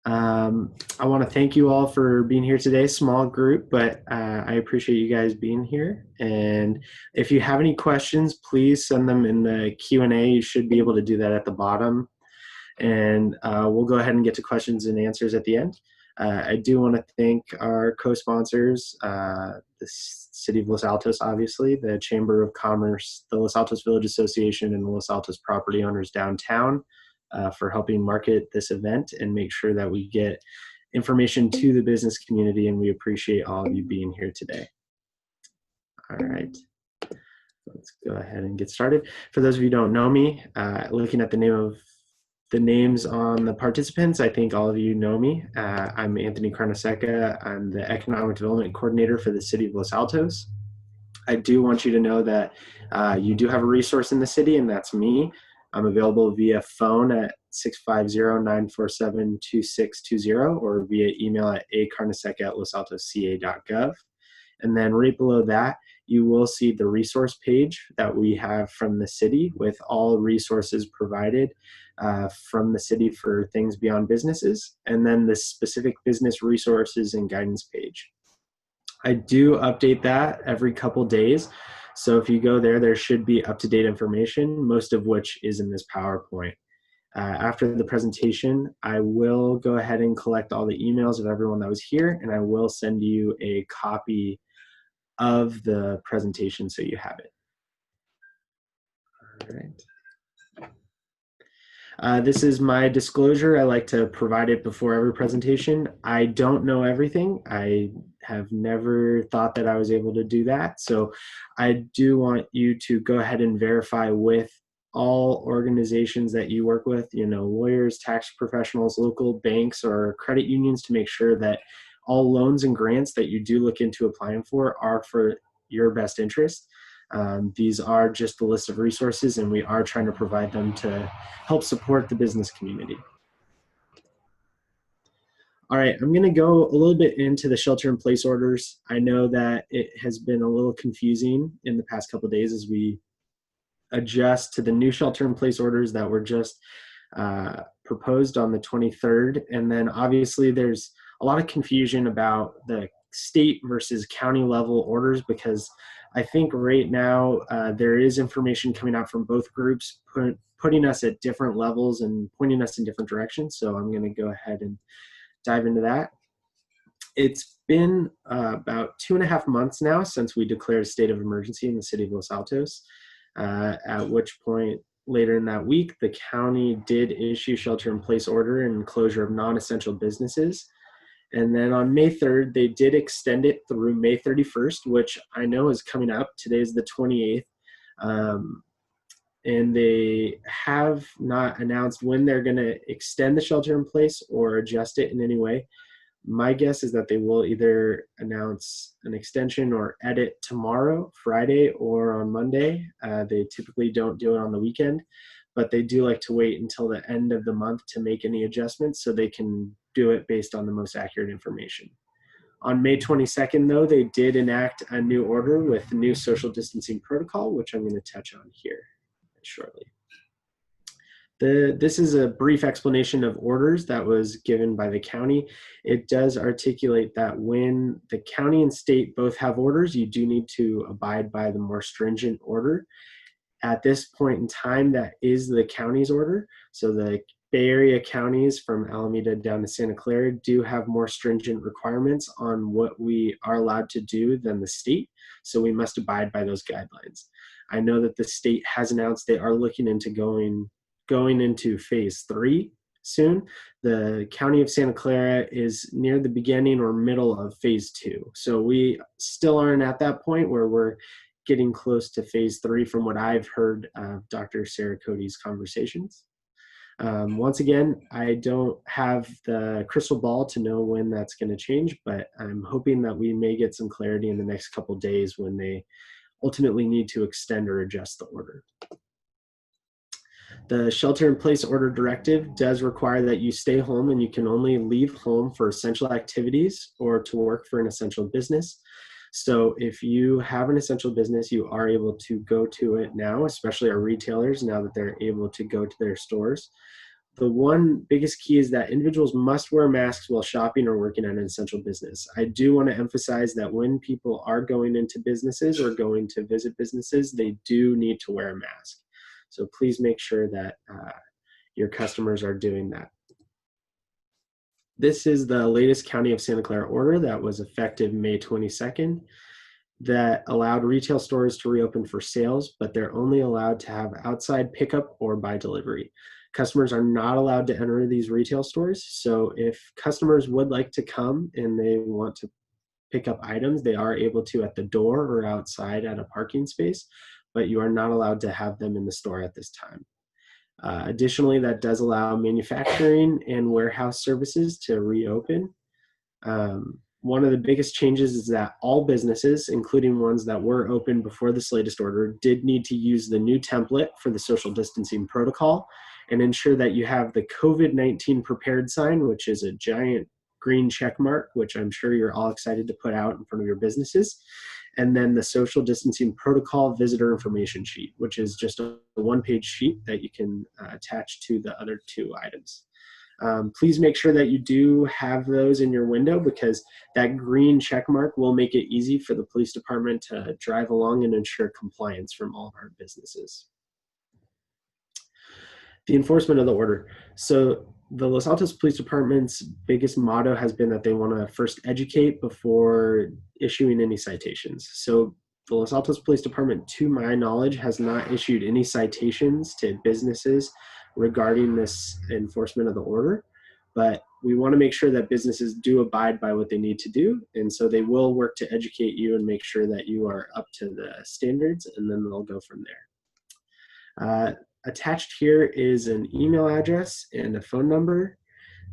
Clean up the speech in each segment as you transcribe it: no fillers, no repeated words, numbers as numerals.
I want to thank you all for being here today. Small group, but I appreciate you guys being here. And if you have any questions, please send them in the Q&A. You should be able to do that at the bottom. And we'll go ahead and get to questions and answers at the end. I do want to thank our co-sponsors, the City of Los Altos, obviously, the Chamber of Commerce, the Los Altos Village Association, and the Los Altos Property Owners Downtown for helping market this event and make sure that we get information to the business community. And we appreciate all of you being here today. All right. Let's go ahead and get started. For those of you who don't know me, looking at the names on the participants, I think all of you know me. I'm Anthony Carneseca. I'm the Economic Development Coordinator for the City of Los Altos. I do want you to know that you do have a resource in the city, and that's me. I'm available via phone at 650-947-2620 or via email at acarneseca@losaltosca.gov. And then right below that, you will see the resource page that we have from the city with all resources provided from the city for things beyond businesses, and then the specific business resources and guidance page. I do update that every couple days. So if you go there, there should be up-to-date information, most of which is in this PowerPoint. After the presentation, I will go ahead and collect all the emails of everyone that was here, and I will send you a copy of the presentation so you have it. All right. This is my disclosure. I like to provide it before every presentation. I don't know everything. I have never thought that I was able to do that. So I do want you to go ahead and verify with all organizations that you work with, lawyers, tax professionals, local banks, or credit unions, to make sure that all loans and grants that you do look into applying for are for your best interest. These are just the list of resources, and we are trying to provide them to help support the business community. All right, I'm going to go a little bit into the shelter-in-place orders. I know that it has been a little confusing in the past couple of days as we adjust to the new shelter-in-place orders that were just proposed on the 23rd. And then obviously there's a lot of confusion about the state versus county level orders, because I think right now there is information coming out from both groups putting us at different levels and pointing us in different directions. So I'm going to go ahead and dive into that. It's been about 2.5 months now since we declared a state of emergency in the city of Los Altos, at which point later in that week, the county did issue shelter-in-place order and closure of non-essential businesses. And then on May 3rd, they did extend it through May 31st, which I know is coming up. Today is the 28th. And they have not announced when they're going to extend the shelter in place or adjust it in any way. My guess is that they will either announce an extension or edit tomorrow, Friday, or on Monday. They typically don't do it on the weekend, but they do like to wait until the end of the month to make any adjustments so they can do it based on the most accurate information. On May 22nd, though, they did enact a new order with the new social distancing protocol, which I'm going to touch on here shortly. This is a brief explanation of orders that was given by the county. It does articulate that when the county and state both have orders, you do need to abide by the more stringent order. At this point in time, that is the county's order. So the Bay Area counties from Alameda down to Santa Clara do have more stringent requirements on what we are allowed to do than the state. So we must abide by those guidelines. I know that the state has announced they are looking into going into phase 3 soon. The county of Santa Clara is near the beginning or middle of phase 2. So we still aren't at that point where we're getting close to phase 3 from what I've heard of Dr. Sarah Cody's conversations. Once again, I don't have the crystal ball to know when that's going to change, but I'm hoping that we may get some clarity in the next couple of days when they ultimately need to extend or adjust the order. The shelter-in-place order directive does require that you stay home, and you can only leave home for essential activities or to work for an essential business. So if you have an essential business, you are able to go to it now, especially our retailers, now that they're able to go to their stores. The one biggest key is that individuals must wear masks while shopping or working at an essential business. I do want to emphasize that when people are going into businesses or going to visit businesses, they do need to wear a mask. So please make sure that your customers are doing that. This is the latest County of Santa Clara order that was effective May 22nd that allowed retail stores to reopen for sales, but they're only allowed to have outside pickup or by delivery. Customers are not allowed to enter these retail stores. So if customers would like to come and they want to pick up items, they are able to at the door or outside at a parking space, but you are not allowed to have them in the store at this time. Additionally, that does allow manufacturing and warehouse services to reopen. One of the biggest changes is that all businesses, including ones that were open before this latest order, did need to use the new template for the social distancing protocol and ensure that you have the COVID-19 prepared sign, which is a giant green check mark, which I'm sure you're all excited to put out in front of your businesses. And then the social distancing protocol visitor information sheet, which is just a one-page sheet that you can attach to the other two items. Please make sure that you do have those in your window, because that green check mark will make it easy for the police department to drive along and ensure compliance from all of our businesses. The enforcement of the order. So the Los Altos Police Department's biggest motto has been that they want to first educate before issuing any citations. So the Los Altos Police Department, to my knowledge, has not issued any citations to businesses regarding this enforcement of the order, but we want to make sure that businesses do abide by what they need to do, and so they will work to educate you and make sure that you are up to the standards, and then they'll go from there. Attached here is an email address and a phone number.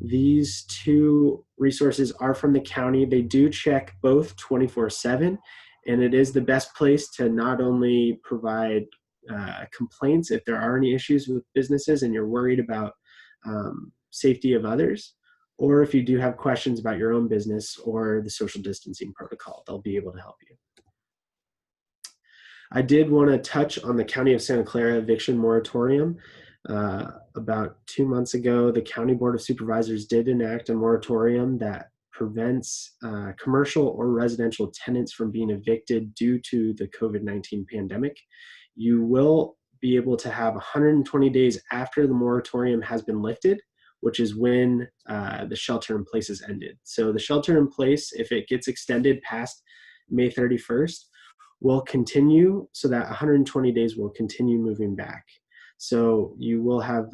These two resources are from the county. They do check both 24/7, and it is the best place to not only provide complaints if there are any issues with businesses and you're worried about safety of others, or if you do have questions about your own business or the social distancing protocol, they'll be able to help you. I did want to touch on the County of Santa Clara eviction moratorium. About 2 months ago, the County Board of Supervisors did enact a moratorium that prevents commercial or residential tenants from being evicted due to the COVID-19 pandemic. You will be able to have 120 days after the moratorium has been lifted, which is when the shelter in place is ended. So the shelter in place, if it gets extended past May 31st, will continue, so that 120 days will continue moving back. So you will have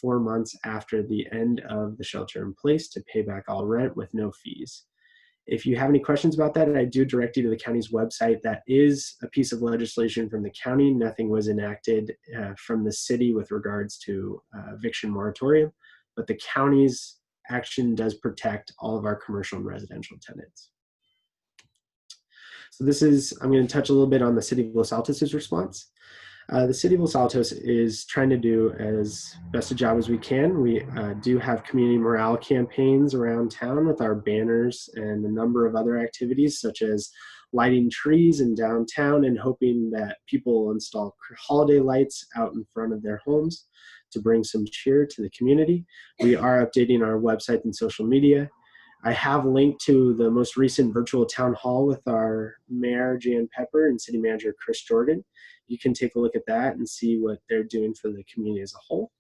4 months after the end of the shelter in place to pay back all rent with no fees. If you have any questions about that, I do direct you to the county's website. That is a piece of legislation from the county. Nothing was enacted from the city with regards to eviction moratorium, but the county's action does protect all of our commercial and residential tenants. So I'm going to touch a little bit on the City of Los Altos' response. The City of Los Altos is trying to do as best a job as we can. We do have community morale campaigns around town with our banners and a number of other activities, such as lighting trees in downtown and hoping that people will install holiday lights out in front of their homes to bring some cheer to the community. We are updating our website and social media. I have linked to the most recent virtual town hall with our Mayor Jan Pepper and City Manager Chris Jordan. You can take a look at that and see what they're doing for the community as a whole.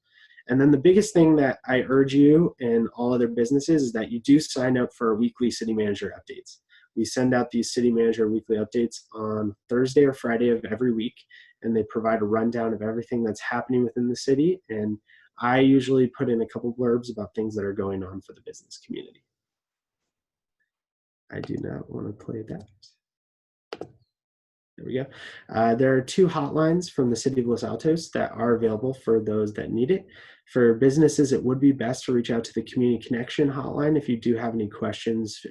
And then the biggest thing that I urge you and all other businesses is that you do sign up for our weekly City Manager updates. We send out these City Manager weekly updates on Thursday or Friday of every week, and they provide a rundown of everything that's happening within the city. And I usually put in a couple blurbs about things that are going on for the business community. I do not want to play that. There we go. There are 2 hotlines from the City of Los Altos that are available for those that need it. For businesses, it would be best to reach out to the Community Connection hotline if you do have any questions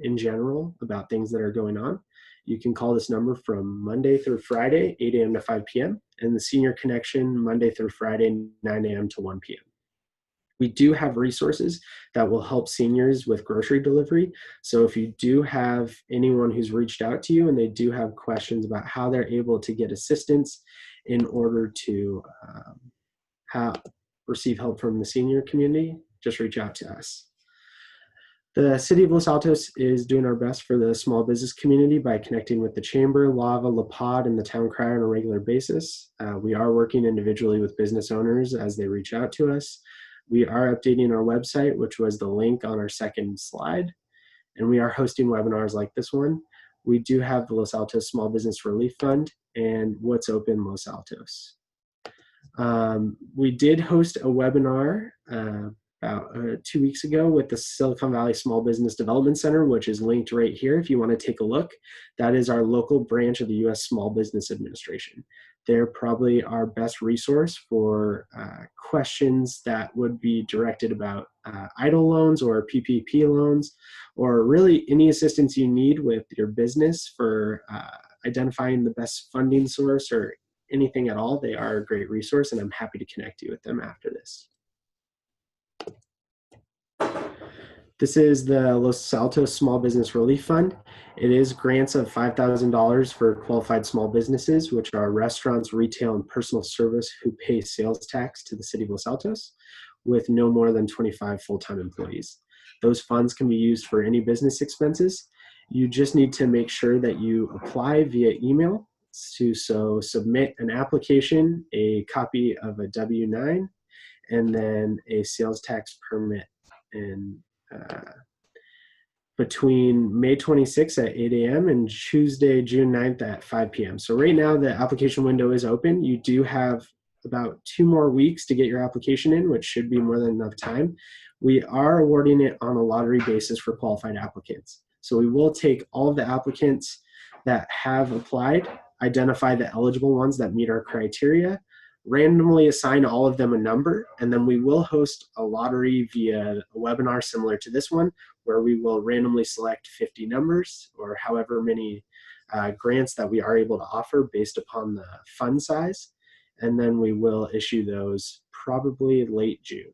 in general about things that are going on. You can call this number from Monday through Friday, 8 a.m. to 5 p.m., and the Senior Connection Monday through Friday, 9 a.m. to 1 p.m. We do have resources that will help seniors with grocery delivery. So if you do have anyone who's reached out to you and they do have questions about how they're able to get assistance in order to receive help from the senior community, just reach out to us. The City of Los Altos is doing our best for the small business community by connecting with the Chamber, Lava, La Pod, and the Town Crier on a regular basis. We are working individually with business owners as they reach out to us. We are updating our website, which was the link on our second slide, and we are hosting webinars like this one. We do have the Los Altos Small Business Relief Fund and What's Open Los Altos. We did host a webinar about 2 weeks ago with the Silicon Valley Small Business Development Center, which is linked right here if you want to take a look. That is our local branch of the U.S. Small Business Administration. They're probably our best resource for questions that would be directed about EIDL loans or PPP loans, or really any assistance you need with your business for identifying the best funding source or anything at all. They are a great resource, and I'm happy to connect you with them after this. This is the Los Altos Small Business Relief Fund. It is grants of $5,000 for qualified small businesses, which are restaurants, retail, and personal service who pay sales tax to the City of Los Altos with no more than 25 full-time employees. Those funds can be used for any business expenses. You just need to make sure that you apply via email. So submit an application, a copy of a W-9, and then a sales tax permit. And between May 26th at 8 a.m. and Tuesday, June 9th at 5 p.m. So right now the application window is open. You do have about 2 more weeks to get your application in, which should be more than enough time. We are awarding it on a lottery basis for qualified applicants. So we will take all of the applicants that have applied, identify the eligible ones that meet our criteria, randomly assign all of them a number, and then we will host a lottery via a webinar similar to this one, where we will randomly select 50 numbers or however many grants that we are able to offer based upon the fund size, and then we will issue those probably late June.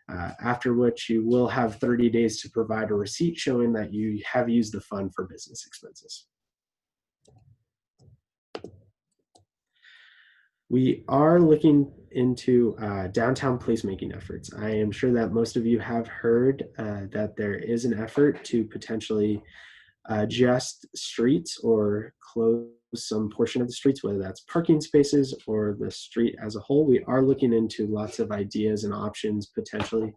After which you will have 30 days to provide a receipt showing that you have used the fund for business expenses. We are looking into downtown placemaking efforts. I am sure that most of you have heard that there is an effort to potentially adjust streets or close some portion of the streets, whether that's parking spaces or the street as a whole. We are looking into lots of ideas and options potentially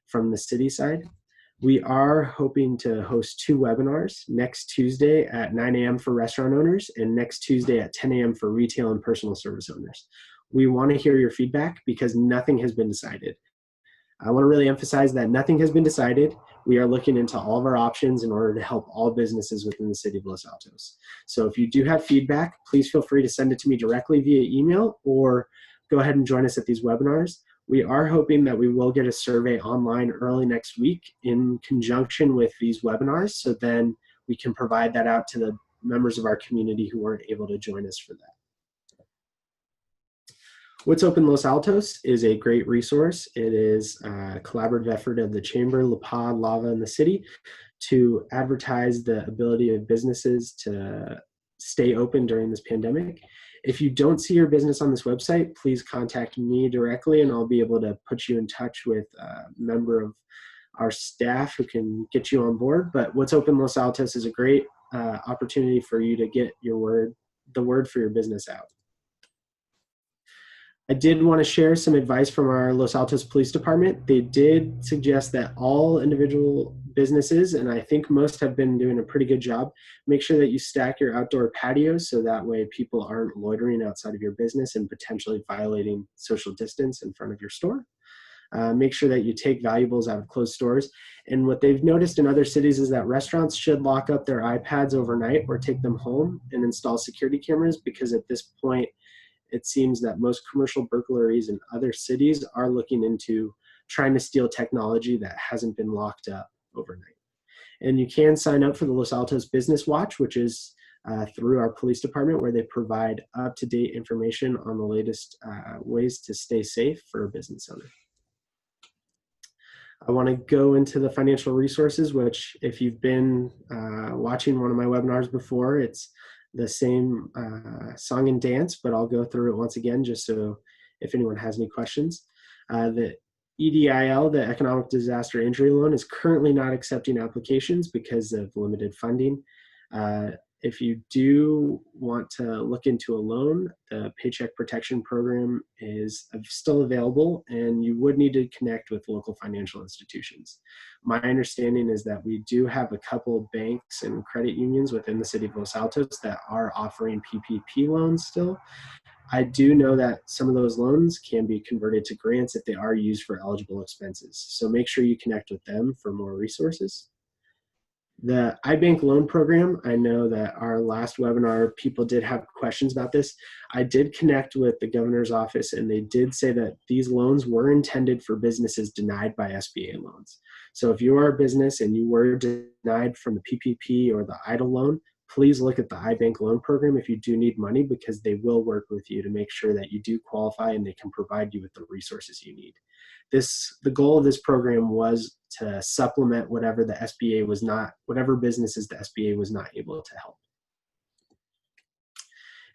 from the city side. We are hoping to host 2 webinars next Tuesday at 9 a.m. for restaurant owners and next Tuesday at 10 a.m. for retail and personal service owners. We want to hear your feedback because nothing has been decided. I want to really emphasize that nothing has been decided. We are looking into all of our options in order to help all businesses within the City of Los Altos. So if you do have feedback, please feel free to send it to me directly via email or go ahead and join us at these webinars. We are hoping that we will get a survey online early next week in conjunction with these webinars, so then we can provide that out to the members of our community who weren't able to join us for that. What's Open Los Altos is a great resource. It is a collaborative effort of the Chamber, La Pod, Lava, and the city to advertise the ability of businesses to stay open during this pandemic. If you don't see your business on this website, please contact me directly and I'll be able to put you in touch with a member of our staff who can get you on board. But What's Open Los Altos is a great opportunity for you to get the word for your business out. I did want to share some advice from our Los Altos Police Department. They did suggest that all individual businesses, and I think most have been doing a pretty good job, make sure that you stack your outdoor patios so that way people aren't loitering outside of your business and potentially violating social distance in front of your store. Make sure that you take valuables out of closed stores. And what they've noticed in other cities is that restaurants should lock up their iPads overnight or take them home and install security cameras, because at this point, it seems that most commercial burglaries in other cities are looking into trying to steal technology that hasn't been locked up overnight. And you can sign up for the Los Altos Business Watch, which is through our police department, where they provide up-to-date information on the latest ways to stay safe for a business owner. I want to go into the financial resources, which if you've been watching one of my webinars before, it's the same song and dance, but I'll go through it once again just so if anyone has any questions. The EDIL, the Economic Disaster Injury Loan, is currently not accepting applications because of limited funding. If you do want to look into a loan, the Paycheck Protection Program is still available, and you would need to connect with local financial institutions. My understanding is that we do have a couple of banks and credit unions within the city of Los Altos that are offering PPP loans still. I do know that some of those loans can be converted to grants if they are used for eligible expenses. So make sure you connect with them for more resources. The iBank loan program, I know that our last webinar, people did have questions about this. I did connect with the governor's office, and they did say that these loans were intended for businesses denied by SBA loans. So if you are a business and you were denied from the PPP or the EIDL loan, please look at the iBank loan program if you do need money, because they will work with you to make sure that you do qualify and they can provide you with the resources you need. The goal of this program was to supplement whatever the SBA was not, whatever businesses the SBA was not able to help.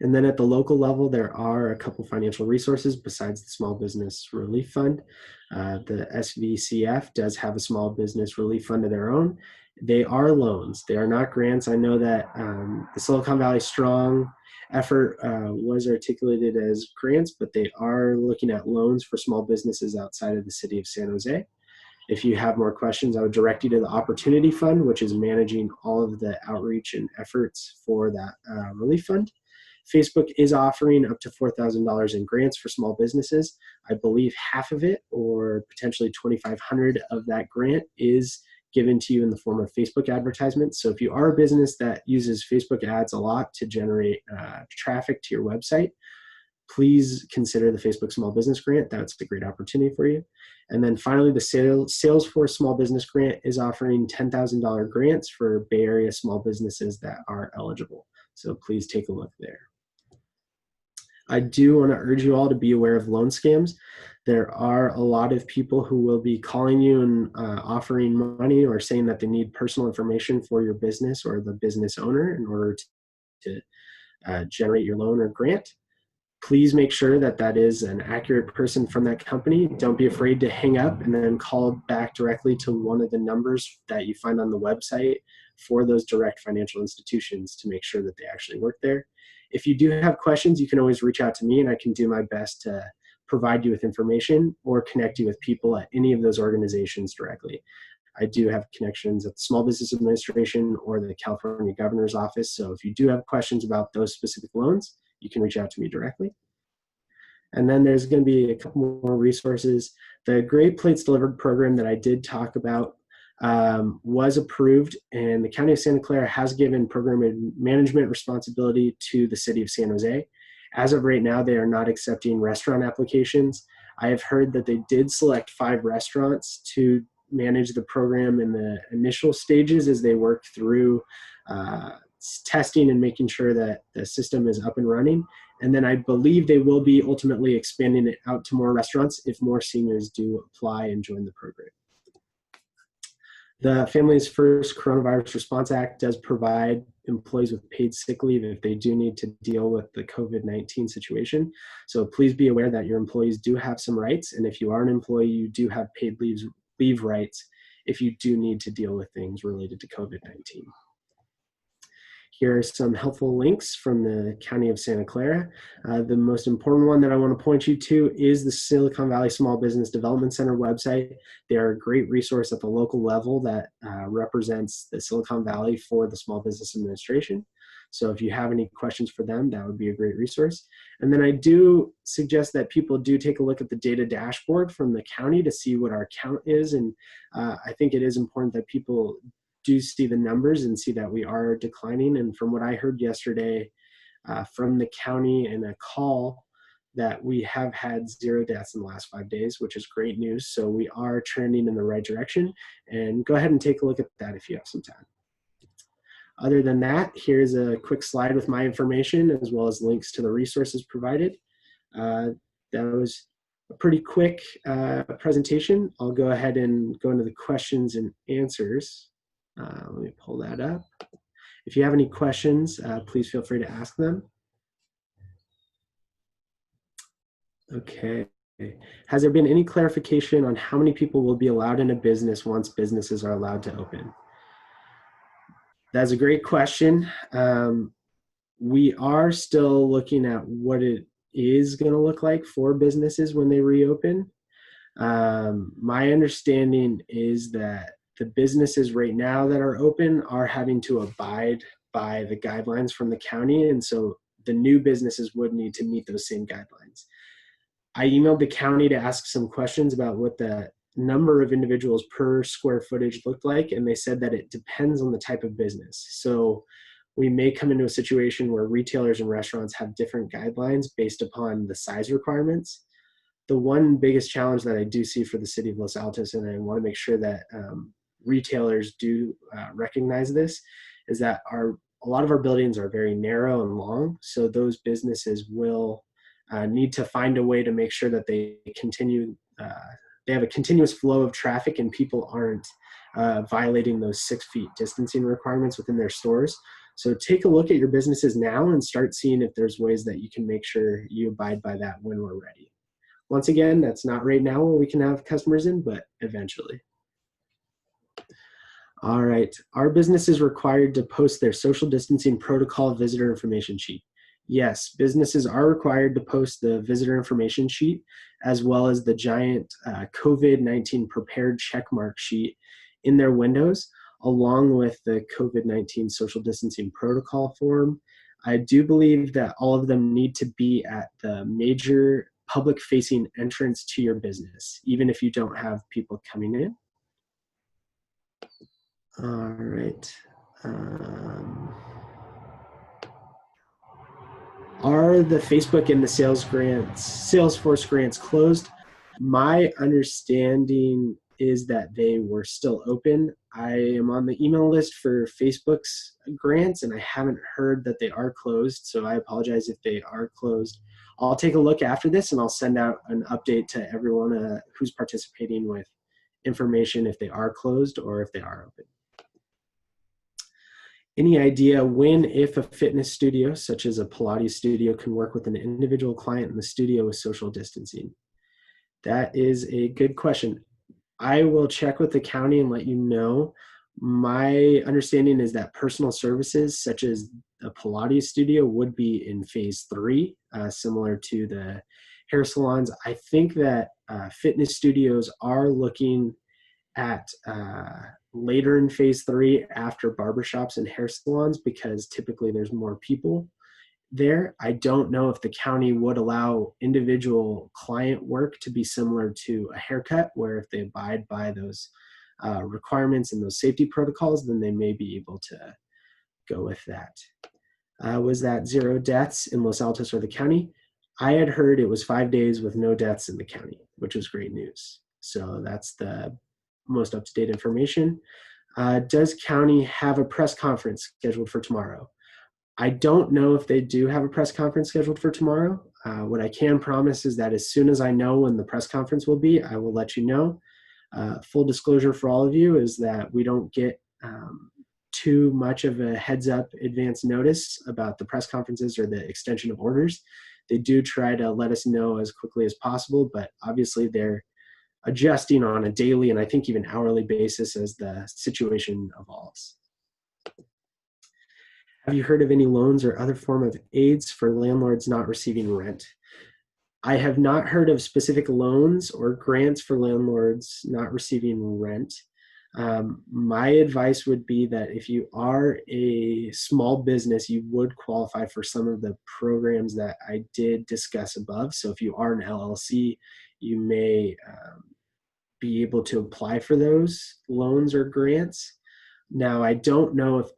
And then at the local level, there are a couple financial resources besides the Small Business Relief Fund. The SVCF does have a small business relief fund of their own. They are loans. They are not grants. I know that the Silicon Valley Strong effort was articulated as grants, but they are looking at loans for small businesses outside of the city of San Jose. If you have more questions, I would direct you to the Opportunity Fund, which is managing all of the outreach and efforts for that relief fund. Facebook is offering up to $4,000 in grants for small businesses. I believe half of it, or potentially $2,500 of that grant, is given to you in the form of Facebook advertisements. So if you are a business that uses Facebook ads a lot to generate traffic to your website, please consider the Facebook Small Business Grant. That's a great opportunity for you. And then finally, the Salesforce Small Business Grant is offering $10,000 grants for Bay Area small businesses that are eligible. So please take a look there. I do want to urge you all to be aware of loan scams. There are a lot of people who will be calling you and offering money or saying that they need personal information for your business or the business owner in order to generate your loan or grant. Please make sure that that is an accurate person from that company. Don't be afraid to hang up and then call back directly to one of the numbers that you find on the website for those direct financial institutions to make sure that they actually work there. If you do have questions, you can always reach out to me and I can do my best to provide you with information or connect you with people at any of those organizations directly. I do have connections at the Small Business Administration or the California Governor's Office. So if you do have questions about those specific loans, you can reach out to me directly. And then there's going to be a couple more resources. The Great Plates Delivered program that I did talk about was approved, and the County of Santa Clara has given program management responsibility to the City of San Jose. As of right now, they are not accepting restaurant applications. I have heard that they did select 5 restaurants to manage the program in the initial stages as they work through testing and making sure that the system is up and running. And then I believe they will be ultimately expanding it out to more restaurants if more seniors do apply and join the program. The Families First Coronavirus Response Act does provide employees with paid sick leave if they do need to deal with the COVID-19 situation. So please be aware that your employees do have some rights. And if you are an employee, you do have paid leave rights if you do need to deal with things related to COVID-19. Here are some helpful links from the County of Santa Clara. The most important one that I want to point you to is the Silicon Valley Small Business Development Center website. They are a great resource at the local level that represents the Silicon Valley for the Small Business Administration. So if you have any questions for them, that would be a great resource. And then I do suggest that people do take a look at the data dashboard from the county to see what our count is. And I think it is important that people do see the numbers and see that we are declining. And from what I heard yesterday from the county in a call, that we have had 0 deaths in the last 5 days, which is great news. So we are trending in the right direction. And go ahead and take a look at that if you have some time. Other than that, here's a quick slide with my information as well as links to the resources provided. That was a pretty quick presentation. I'll go ahead and go into the questions and answers. Let me pull that up. If you have any questions, please feel free to ask them. Okay, Has there been any clarification on how many people will be allowed in a business once businesses are allowed to open? That's a great question. We are still looking at what it is going to look like for businesses when they reopen. My understanding is that the businesses right now that are open are having to abide by the guidelines from the county, and so the new businesses would need to meet those same guidelines. I emailed the county to ask some questions about what the number of individuals per square footage looked like, and they said that it depends on the type of business. So we may come into a situation where retailers and restaurants have different guidelines based upon the size requirements. The one biggest challenge that I do see for the city of Los Altos, and I want to make sure that retailers do recognize this, is that a lot of our buildings are very narrow and long, so those businesses will need to find a way to make sure that they have a continuous flow of traffic and people aren't violating those 6 feet distancing requirements within their stores. So take a look at your businesses now and start seeing if there's ways that you can make sure you abide by that when we're ready. Once again, that's not right now when we can have customers in, but eventually. All right. Are businesses required to post their social distancing protocol visitor information sheet? Yes, businesses are required to post the visitor information sheet as well as the giant COVID-19 prepared checkmark sheet in their windows, along with the COVID-19 social distancing protocol form. I do believe that all of them need to be at the major public facing entrance to your business, even if you don't have people coming in. All right. Are the Facebook and the Salesforce grants closed? My understanding is that they were still open. I am on the email list for Facebook's grants, and I haven't heard that they are closed, so I apologize if they are closed. I'll take a look after this, and I'll send out an update to everyone who's participating with information if they are closed or if they are open. Any idea when, if a fitness studio, such as a Pilates studio, can work with an individual client in the studio with social distancing? That is a good question. I will check with the county and let you know. My understanding is that personal services, such as a Pilates studio, would be in phase 3, similar to the hair salons. I think that fitness studios are looking at later in phase 3 after barbershops and hair salons, because typically there's more people there. I don't know if the county would allow individual client work to be similar to a haircut, where if they abide by those requirements and those safety protocols, then they may be able to go with that. Was that 0 deaths in Los Altos or the county? I had heard it was 5 days with no deaths in the county, which was great news. So that's the most up-to-date information. Does county have a press conference scheduled for tomorrow? I don't know if they do have a press conference scheduled for tomorrow. What I can promise is that as soon as I know when the press conference will be, I will let you know. Full disclosure for all of you is that we don't get too much of a heads up advance notice about the press conferences or the extension of orders. They do try to let us know as quickly as possible, but obviously they're adjusting on a daily and I think even hourly basis as the situation evolves. Have you heard of any loans or other form of aids for landlords not receiving rent? I have not heard of specific loans or grants for landlords not receiving rent. My advice would be that if you are a small business, you would qualify for some of the programs that I did discuss above. So if you are an LLC, you may be able to apply for those loans or grants. Now, I don't know if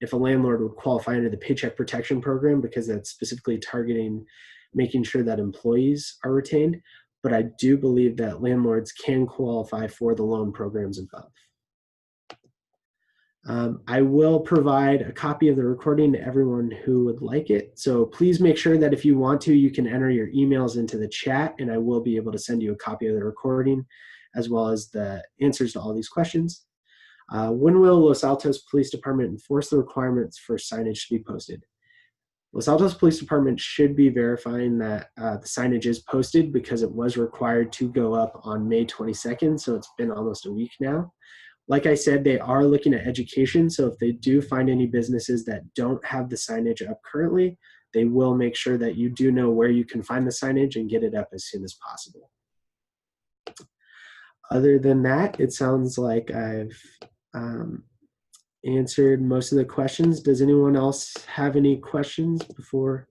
if a landlord would qualify under the Paycheck Protection Program, because that's specifically targeting making sure that employees are retained. But I do believe that landlords can qualify for the loan programs above. I will provide a copy of the recording to everyone who would like it. So please make sure that if you want to, you can enter your emails into the chat, and I will be able to send you a copy of the recording as well as the answers to all these questions. When will Los Altos Police Department enforce the requirements for signage to be posted? Los Altos Police Department should be verifying that the signage is posted because it was required to go up on May 22nd, so it's been almost a week now. Like I said, they are looking at education, so if they do find any businesses that don't have the signage up currently, they will make sure that you do know where you can find the signage and get it up as soon as possible. Other than that, it sounds like I've answered most of the questions. Does anyone else have any questions before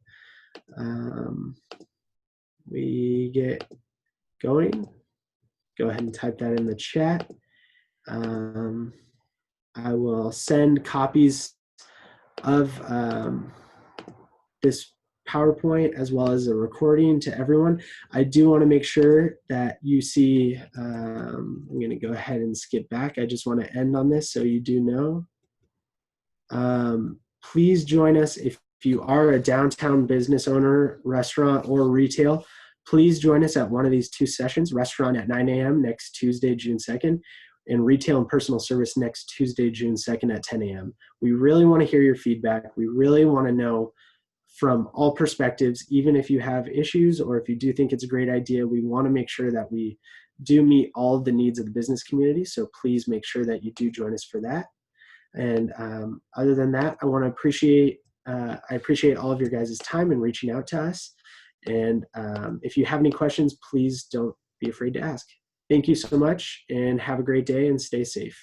we get going? Go ahead and type that in the chat. I will send copies of this PowerPoint as well as a recording to everyone. I do want to make sure that you see, I'm going to go ahead and skip back. I just want to end on this so you do know. Please join us if you are a downtown business owner, restaurant, or retail. Please join us at one of these two sessions, restaurant at 9 a.m. next Tuesday, June 2nd, and retail and personal service next Tuesday, June 2nd at 10 a.m. We really want to hear your feedback. We really want to know from all perspectives, even if you have issues or if you do think it's a great idea, we want to make sure that we do meet all of the needs of the business community. So please make sure that you do join us for that. And other than that, I want to appreciate all of your guys' time and reaching out to us. And if you have any questions, please don't be afraid to ask. Thank you so much and have a great day and stay safe.